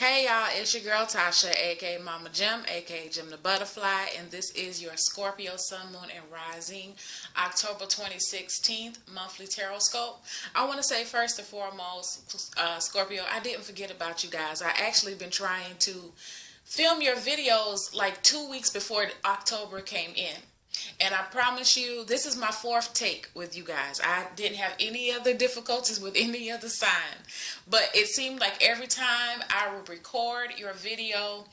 Hey y'all, it's your girl Tasha, aka Mama Jim, aka Jim the Butterfly, and this is your Scorpio Sun, Moon, and Rising October 2016 monthly Tarotscope. I want to say first and foremost, Scorpio, I didn't forget about you guys. I actually been trying to film your videos like 2 weeks before October came in. And I promise you, this is my fourth take with you guys. I didn't have any other difficulties with any other sign. But it seemed like every time I would record your video,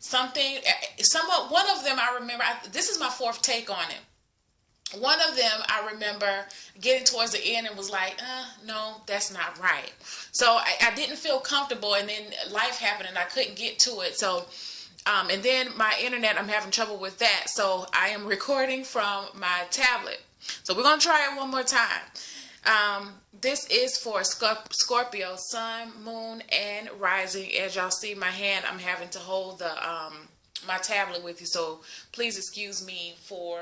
one of them I remember, this is my fourth take on it. One of them I remember getting towards the end and was like, no, that's not right. So I didn't feel comfortable, and then life happened and I couldn't get to it. So and then my internet, I'm having trouble with that. So I am recording from my tablet. So we're going to try it one more time. This is for Scorpio, Sun, Moon, and Rising. As y'all see my hand, I'm having to hold the my tablet with you. So please excuse me for,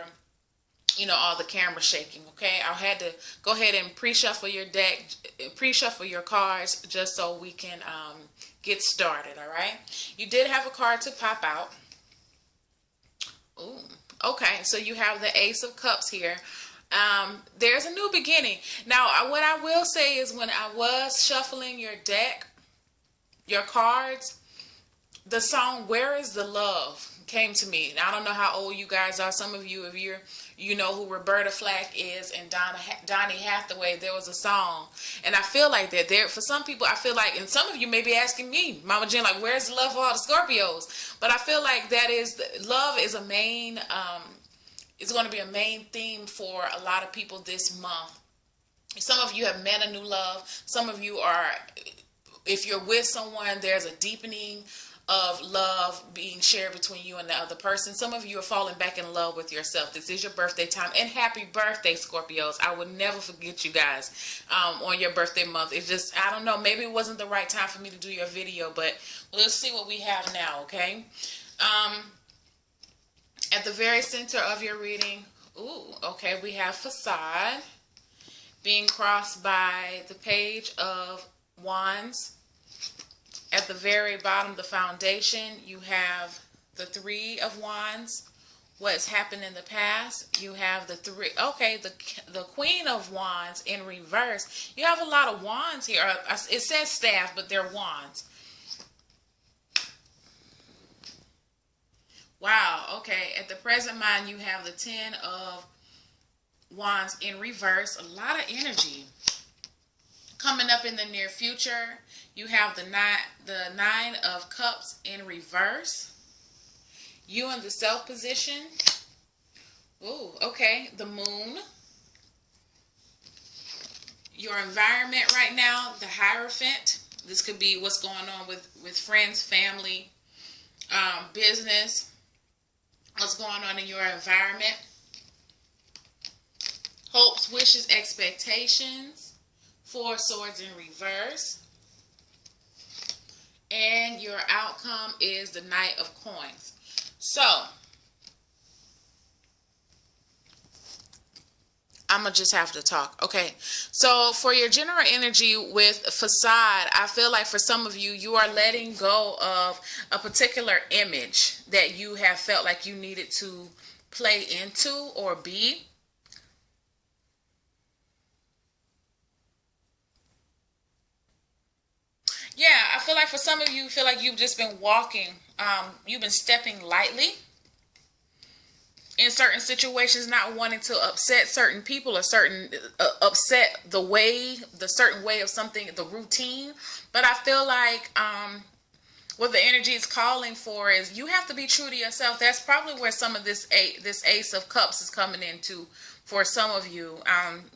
all the camera shaking, okay? I had to go ahead and pre-shuffle your deck, pre-shuffle your cards just so we can get started, all right? You did have a card to pop out. Ooh, okay, so you have the Ace of Cups here. There's a new beginning. Now, what I will say is when I was shuffling your deck, your cards, the song Where Is the Love came to me. Now, I don't know how old you guys are. Some of you, if you know who Roberta Flack is and Donny Hathaway, there was a song. And I feel like that there, for some people, I feel like, and some of you may be asking me, Mama Jen, like, where's the love for all the Scorpios? But I feel like love is a main, it's going to be a main theme for a lot of people this month. Some of you have met a new love. Some of you are, if you're with someone, there's a deepening of love being shared between you and the other person. Some of you are falling back in love with yourself. This is your birthday time, and happy birthday, Scorpios. I would never forget you guys on your birthday month. It's just, I don't know, maybe it wasn't the right time for me to do your video, but let's see what we have now, okay? At the very center of your reading, okay, we have Facade being crossed by the Page of Wands. At the very bottom, the Foundation, you have the Three of Wands. What's happened in the past? You have the the Queen of Wands in reverse. You have a lot of wands here. It says staff, but they're wands. Wow, okay. At the present mind, you have the Ten of Wands in reverse. A lot of energy. Coming up in the near future, you have the Nine of Cups in reverse. You in the Self position. Ooh, okay. The Moon. Your environment right now, the Hierophant. This could be what's going on with friends, family, business. What's going on in your environment. Hopes, wishes, expectations. Four Swords in reverse. And your outcome is the Knight of Coins. So, I'm going to just have to talk. Okay. So, for your general energy with Facade, I feel like for some of you, you are letting go of a particular image that you have felt like you needed to play into or be. Yeah, I feel like for some of you, feel like you've just been walking, you've been stepping lightly in certain situations, not wanting to upset certain people or upset the certain way of something, the routine. But I feel like what the energy is calling for is you have to be true to yourself. That's probably where some of this Ace of Cups is coming into for some of you.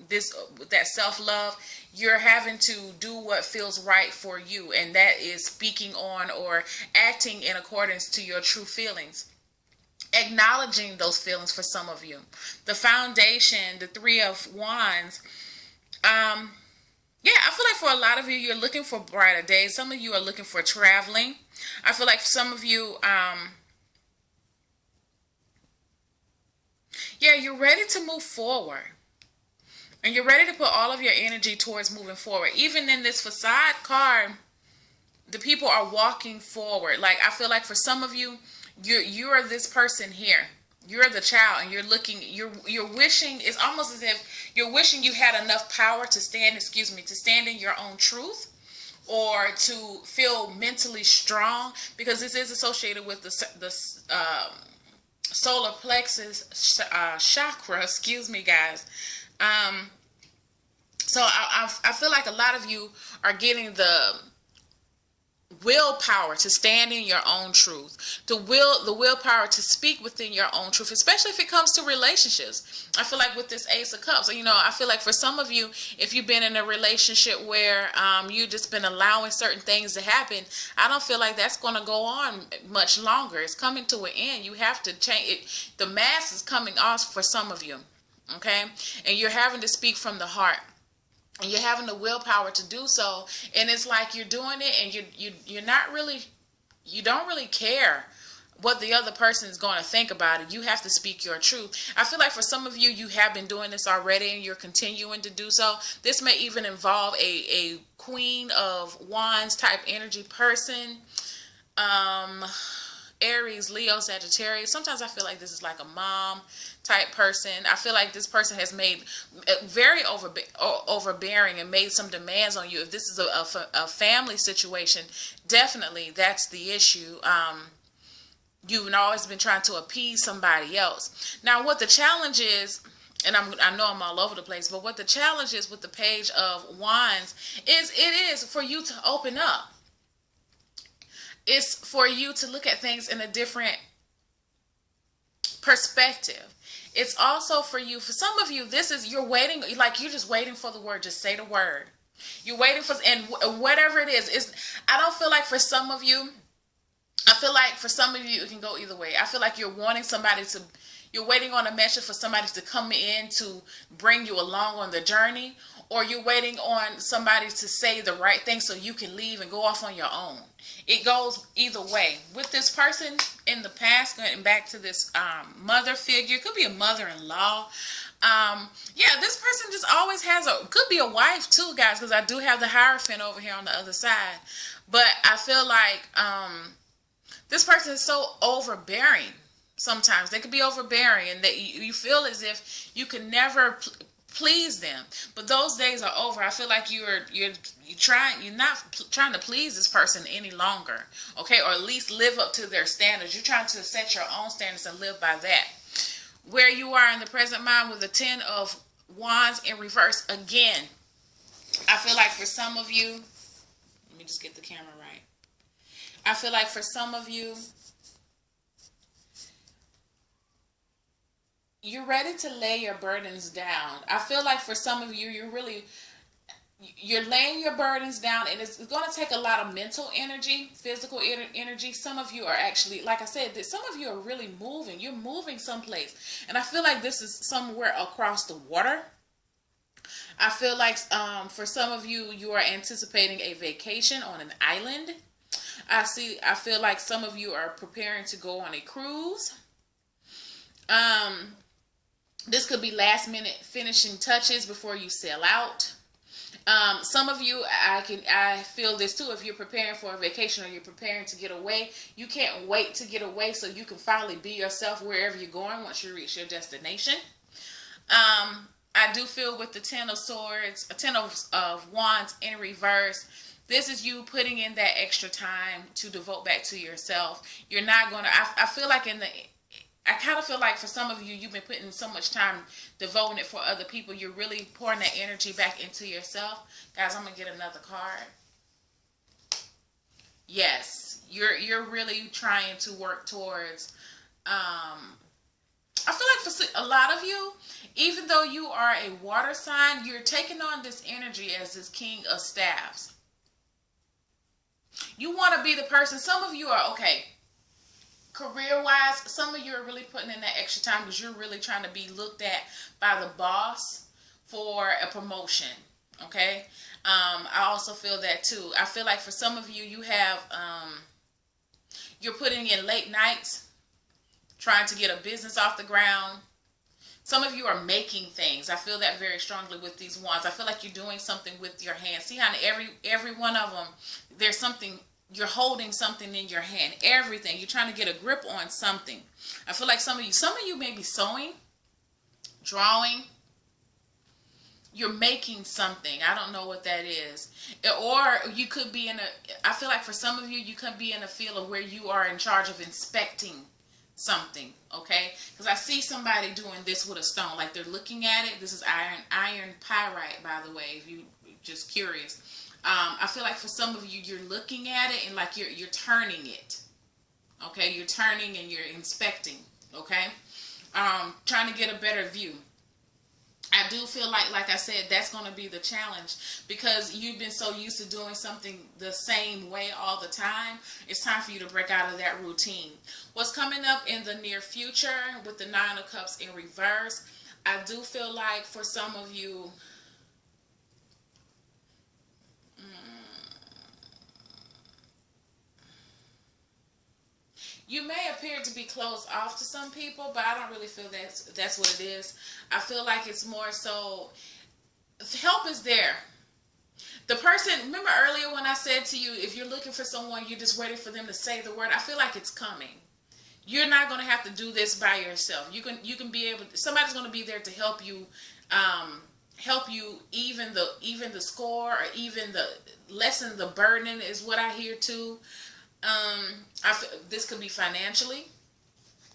That self-love. You're having to do what feels right for you, and that is speaking on or acting in accordance to your true feelings. Acknowledging those feelings for some of you. The Foundation, the Three of Wands. Yeah, I feel like for a lot of you, you're looking for brighter days. Some of you are looking for traveling. I feel like some of you, yeah, you're ready to move forward. And you're ready to put all of your energy towards moving forward. Even in this Facade card, the people are walking forward. Like, I feel like for some of you, you're this person here. You're the child, and you're wishing. It's almost as if you're wishing you had enough power to stand. Excuse me, to stand in your own truth, or to feel mentally strong, because this is associated with the solar plexus chakra. Excuse me, guys. So I feel like a lot of you are getting the willpower to stand in your own truth, the willpower to speak within your own truth, especially if it comes to relationships. I feel like with this Ace of Cups, I feel like for some of you, if you've been in a relationship where you've just been allowing certain things to happen, I don't feel like that's going to go on much longer. It's coming to an end. You have to change it. The mask is coming off for some of you, okay? And you're having to speak from the heart. And you're having the willpower to do so, and it's like you're doing it, and you don't really care what the other person is going to think about it. You have to speak your truth. I feel like for some of you, you have been doing this already, and you're continuing to do so. This may even involve a Queen of Wands type energy person. Aries, Leo, Sagittarius. Sometimes I feel like this is like a mom type person. I feel like this person has made very overbearing and made some demands on you. If this is a family situation, definitely that's the issue. You've always been trying to appease somebody else. Now, what the challenge is, and I know I'm all over the place, but what the challenge is with the Page of Wands is it is for you to open up. It's for you to look at things in a different perspective. It's also for you, for some of you, you're waiting, like you're just waiting for the word. Just say the word. You're waiting for, and whatever it is, I don't feel like for some of you, it can go either way. I feel like you're waiting on a message for somebody to come in to bring you along on the journey, or you're waiting on somebody to say the right thing so you can leave and go off on your own. It goes either way. With this person in the past, going back to this mother figure, could be a mother-in-law. This person just always could be a wife too, guys, because I do have the Hierophant over here on the other side. But I feel like this person is so overbearing. Sometimes they could be overbearing, and that you feel as if you can never please them. But those days are over. I feel like you're not trying to please this person any longer, okay? Or at least live up to their standards. You're trying to set your own standards and live by that. Where you are in the present mind with the 10 of Wands in reverse again, I feel like for some of you, let me just get the camera right. I feel like for some of you, you're ready to lay your burdens down. I feel like for some of you, you're laying your burdens down, and it's going to take a lot of mental energy, physical energy. Some of you are actually, like I said, some of you are really moving. You're moving someplace, and I feel like this is somewhere across the water. I feel like for some of you, you are anticipating a vacation on an island. I feel like some of you are preparing to go on a cruise. This could be last minute finishing touches before you sail out. Some of you, I feel this too. If you're preparing for a vacation or you're preparing to get away, you can't wait to get away so you can finally be yourself wherever you're going once you reach your destination. I do feel with the 10 of Swords, 10 of Wands in reverse, this is you putting in that extra time to devote back to yourself. You're not going to, I feel like I kind of feel like for some of you, you've been putting so much time devoting it for other people. You're really pouring that energy back into yourself. Guys, I'm going to get another card. Yes, you're really trying to work towards, I feel like for a lot of you, even though you are a water sign, you're taking on this energy as this King of Staffs. You want to be the person, some of you are, okay, career-wise, some of you are really putting in that extra time because you're really trying to be looked at by the boss for a promotion, okay? I also feel that too. I feel like for some of you, you have, you're putting in late nights, trying to get a business off the ground. Some of you are making things. I feel that very strongly with these wands. I feel like you're doing something with your hands. See how every one of them, there's something you're holding something in your hand. Everything. You're trying to get a grip on something. I feel like some of you may be sewing, drawing. You're making something. I don't know what that is. Or you could be I feel like for some of you, you could be in a field of where you are in charge of inspecting something, okay? Because I see somebody doing this with a stone, like they're looking at it. This is iron pyrite, by the way, if you just curious. I feel like for some of you, you're looking at it and like you're turning it, okay? You're turning and you're inspecting, okay? Trying to get a better view. I do feel like I said, that's going to be the challenge, because you've been so used to doing something the same way all the time. It's time for you to break out of that routine. What's coming up in the near future with the Nine of Cups in reverse, I do feel like for some of you, you may appear to be closed off to some people, but I don't really feel that's what it is. I feel like it's more so help is there. The person, remember earlier when I said to you, if you're looking for someone, you're just waiting for them to say the word. I feel like it's coming. You're not going to have to do this by yourself. You can be able. Somebody's going to be there to help you even the score, or even the lessen the burden is what I hear too. This could be financially.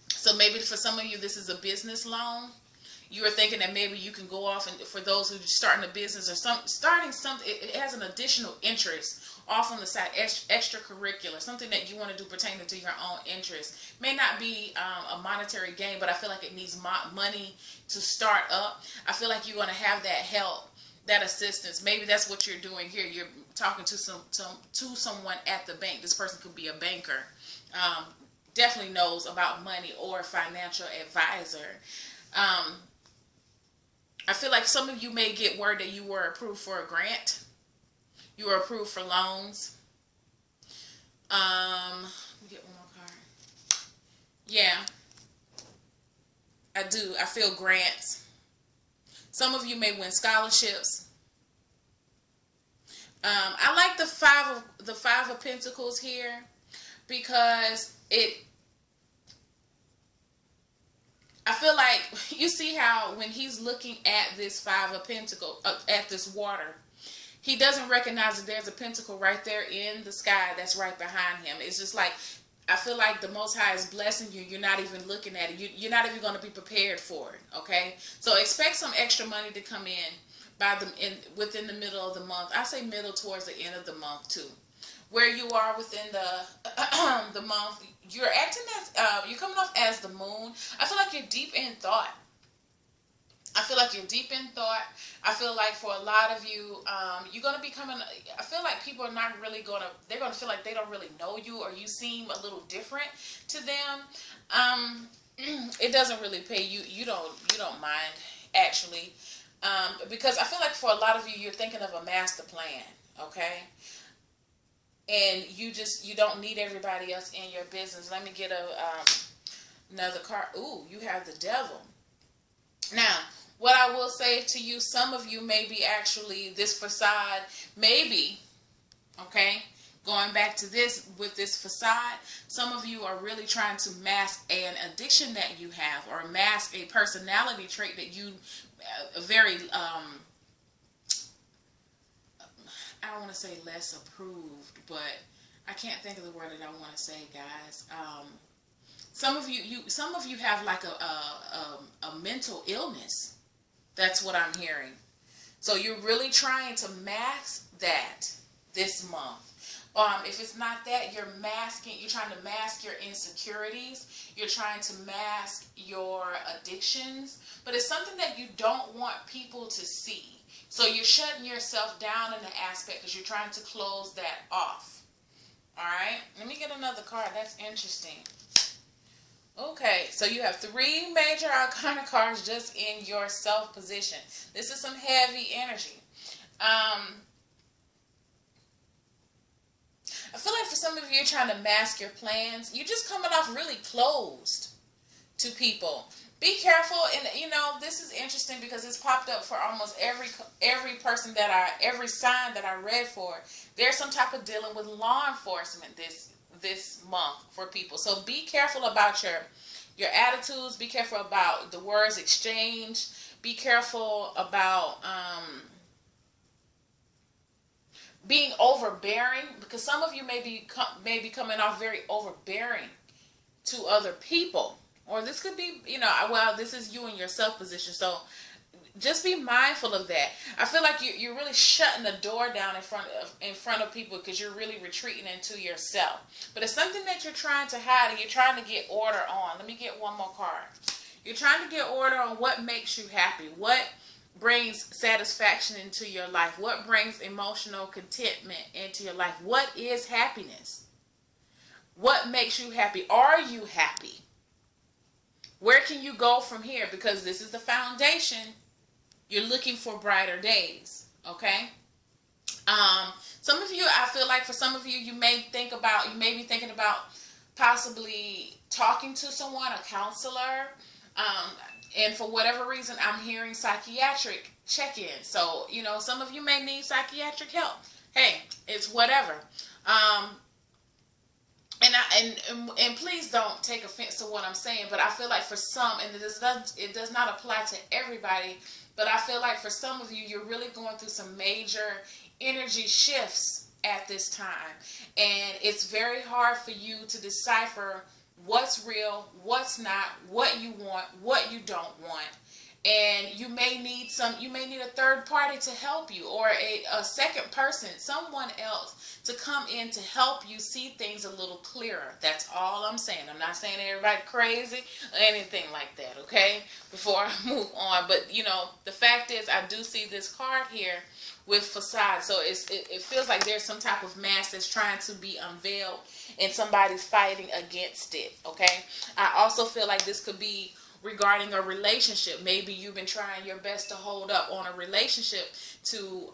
So maybe for some of you, this is a business loan. You are thinking that maybe you can go off, and for those who are starting a business or starting something, it has an additional interest off on the side, extracurricular, something that you want to do pertaining to your own interest. May not be a monetary gain, but I feel like it needs money to start up. I feel like you're going to have that help, that assistance. Maybe that's what you're doing here. You're talking to someone at the bank. This person could be a banker. Definitely knows about money, or a financial advisor. I feel like some of you may get word that you were approved for a grant. You were approved for loans. Let me get one more card. Yeah. I do. I feel grants. Some of you may win scholarships. I like the five of Pentacles here, because I feel like you see how when he's looking at this Five of Pentacles, at this water, he doesn't recognize that there's a pentacle right there in the sky that's right behind him. It's just like, I feel like the Most High is blessing you. You're not even looking at it. You're not even going to be prepared for it. Okay, so expect some extra money to come in within the middle of the month. I say middle towards the end of the month too. Where you are within the month, you're acting as you're coming off as the moon. I feel like you're deep in thought. I feel like for a lot of you, you're going to be coming. I feel like people are not really they're going to feel like they don't really know you, or you seem a little different to them. It doesn't really pay you. You don't mind, actually. Because I feel like for a lot of you, you're thinking of a master plan, okay? And you don't need everybody else in your business. Let me get another card. Ooh, you have the Devil. Now, what I will say to you, some of you may be actually this facade, maybe, okay, going back to this, with this facade, some of you are really trying to mask an addiction that you have, or mask a personality trait that you very, I don't want to say less approved, but I can't think of the word that I want to say, guys. Some of you have like a mental illness. That's what I'm hearing. So you're really trying to mask that this month. If it's not that, you're trying to mask your insecurities. You're trying to mask your addictions. But it's something that you don't want people to see. So you're shutting yourself down in the aspect because you're trying to close that off. All right? Let me get another card. That's interesting. Okay, so you have 3 major arcana cards just in your self position. This is some heavy energy. I feel like for some of you, you're trying to mask your plans. You're just coming off really closed to people. be careful. And you know, this is interesting because it's popped up for almost every person that every sign that I read for. There's some type of dealing with law enforcement this month for people. So be careful about your attitudes. Be careful about the words exchanged. Be careful about being overbearing, because some of you may be coming off very overbearing to other people. Or this could be, you know, well, this is you in your self position. So just be mindful of that. I feel like you're really shutting the door down in front of people because you're really retreating into yourself. But it's something that you're trying to hide and you're trying to get order on. Let me get one more card. You're trying to get order on what makes you happy. What brings satisfaction into your life? What brings emotional contentment into your life? What is happiness? What makes you happy? Are you happy? Where can you go from here? Because this is the foundation. You're looking for brighter days. Okay? Some of you, I feel like for some of you, you may be thinking about possibly talking to someone, a counselor. And for whatever reason, I'm hearing psychiatric check-in. So, you know, some of you may need psychiatric help. Hey, it's whatever. And please don't take offense to what I'm saying, but I feel like for some, and it does not apply to everybody, but I feel like for some of you, you're really going through some major energy shifts at this time. And it's very hard for you to decipher what's real, what's not, what you want, what you don't want. And you may need a third party to help you, or a second person, someone else to come in to help you see things a little clearer. That's all I'm saying. I'm not saying everybody crazy or anything like that, okay? Before I move on. But, you know, the fact is I do see this card here with facade. So it feels like there's some type of mask that's trying to be unveiled and somebody's fighting against it, okay? I also feel like this could be regarding a relationship. Maybe you've been trying your best to hold up on a relationship to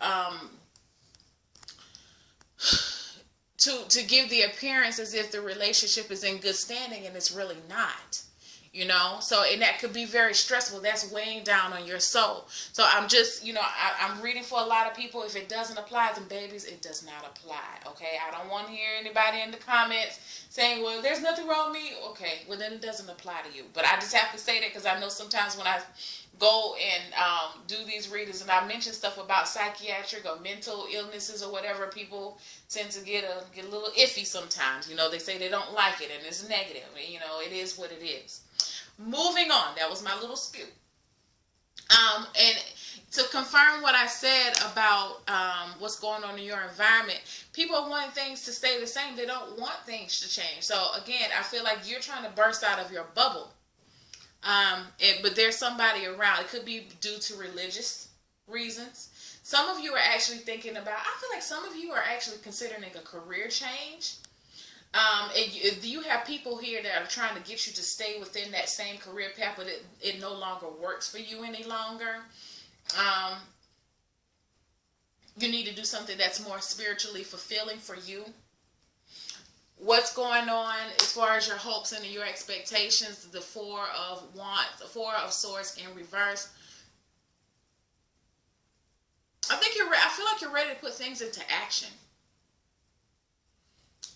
give the appearance as if the relationship is in good standing, and it's really not. You know, so, and that could be very stressful. That's weighing down on your soul. So I'm just, you know, I'm reading for a lot of people. If it doesn't apply, then babies, it does not apply. Okay, I don't want to hear anybody in the comments saying, well, there's nothing wrong with me. Okay, well, then it doesn't apply to you. But I just have to say that because I know sometimes when I go and do these readings and I mention stuff about psychiatric or mental illnesses or whatever, people tend to get a little iffy sometimes. You know, they say they don't like it and it's negative. You know, it is what it is. Moving on, that was my little spew. And to confirm what I said about what's going on in your environment, people are wanting things to stay the same. They don't want things to change. So again, I feel like you're trying to burst out of your bubble. But there's somebody around. It could be due to religious reasons. Some of you are actually thinking about, I feel like some of you are actually considering a career change. You have people here that are trying to get you to stay within that same career path, but it no longer works for you any longer. You need to do something that's more spiritually fulfilling for you. What's going on as far as your hopes and your expectations? The Four of Wands, the Four of Swords in reverse. I feel like you're ready to put things into action.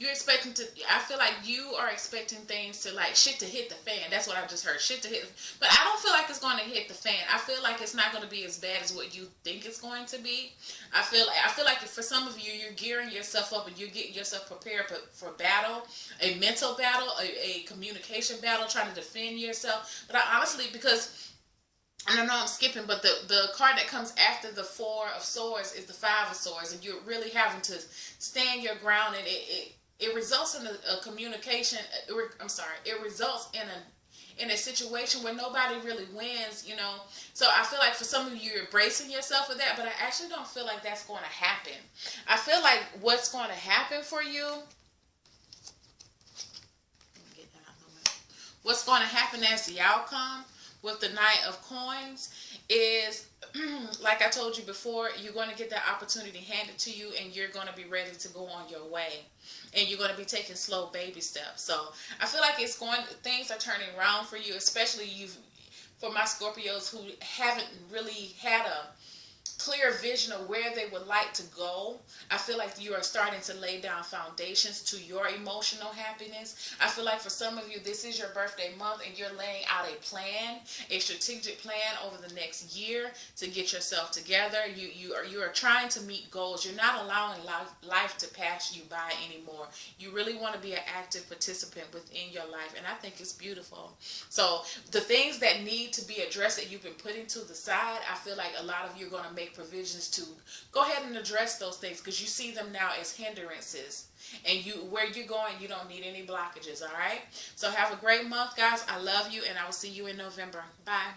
I feel like you are expecting things to, like, shit to hit the fan. That's what I just heard. Shit to hit. But I don't feel like it's going to hit the fan. I feel like it's not going to be as bad as what you think it's going to be. I feel like for some of you, you're gearing yourself up and you're getting yourself prepared for battle, a mental battle, a communication battle, trying to defend yourself. But I honestly, because I don't know, I'm skipping, but the card that comes after the Four of Swords is the Five of Swords, and you're really having to stand your ground, and it results in a communication. It results in a situation where nobody really wins, you know. So I feel like for some of you, you're bracing yourself for that, but I actually don't feel like that's going to happen. I feel like what's going to happen for you, what's going to happen as the outcome with the Knight of Coins is, like I told you before, you're going to get that opportunity handed to you, and you're going to be ready to go on your way. And you're going to be taking slow baby steps. So I feel like things are turning around for you, especially for my Scorpios who haven't really had a clear vision of where they would like to go. I feel like you are starting to lay down foundations to your emotional happiness. I feel like for some of you, this is your birthday month and you're laying out a plan, a strategic plan over the next year to get yourself together. You are trying to meet goals. You're not allowing life to pass you by anymore. You really want to be an active participant within your life, and I think it's beautiful. So the things that need to be addressed that you've been putting to the side, I feel like a lot of you are going to make provisions to go ahead and address those things, because you see them now as hindrances, and where you're going, you don't need any blockages. All right, so have a great month, guys. I love you, and I will see you in November. Bye.